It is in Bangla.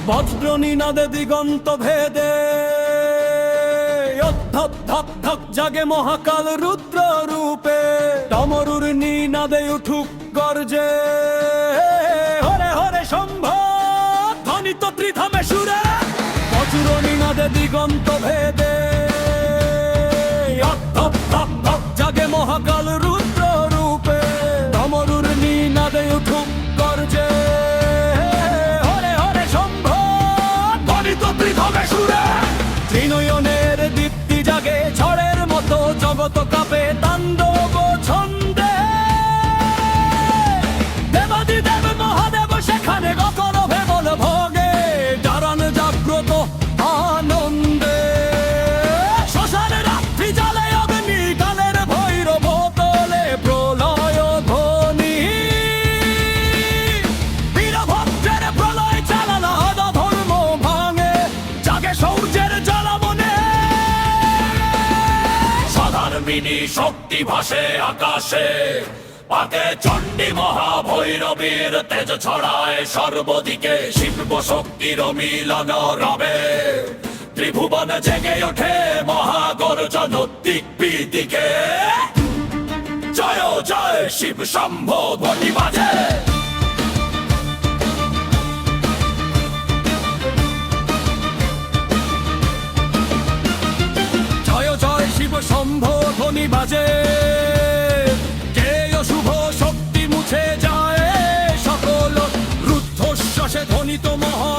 বজ্র নিনাদে দিগন্ত ভেদে ধক ধক ধক জাগে মহাকাল রুদ্র রূপে। ডমরুর নিনাদে উঠুক গর্জে হরে হরে শম্ভ ধ্বনিত ত্রিধামে সুরে। বজ্র নিনাদে দিগন্ত ভেদে ধক ধক ধক জাগে মহাকাল রুদ্র রূপে। ডমরুর নিনাদে উঠুক গর্জে হরে হরে শম্ভ ধ্বনিত ত্রিধামে সুরে। ত্রিনয়নের দীপ্তি জাগে ঝড়ের মতো জগৎ কাঁপে তাণ্ডব ছন্দে। দেবাদিদেব মহাদেব সেখানে গগন ভেবল ভোগে দারুণ জাগ্রত আনন্দে। শ্মশান রাত্রি জালে অগ্নি কালের ভৈরব তোলে প্রলয় ধ্বনি। বীরভদ্রের প্রলয় চালানা ধর্ম ভাঙে জাগে সৌর্যের জ্বালামনে। সাধারণিনী শক্তি ভাসে আকাশে পাকে চণ্ডী মহাভৈরবীর তেজ ছড়ায় সর্বদিকে। শিব শক্তির মিলন রবে ত্রিভুবন জেগে ওঠে মহাগর্জন দিকে। জয় জয় শিব শম্ভ ধ্বনি বাজে। জয় জয় শিব শম্ভ ধ্বনি বাজে। জেয় শুভ শক্তি মুছে যায় সকল রুদ্ধশ্বাসে ধ্বনিত মহা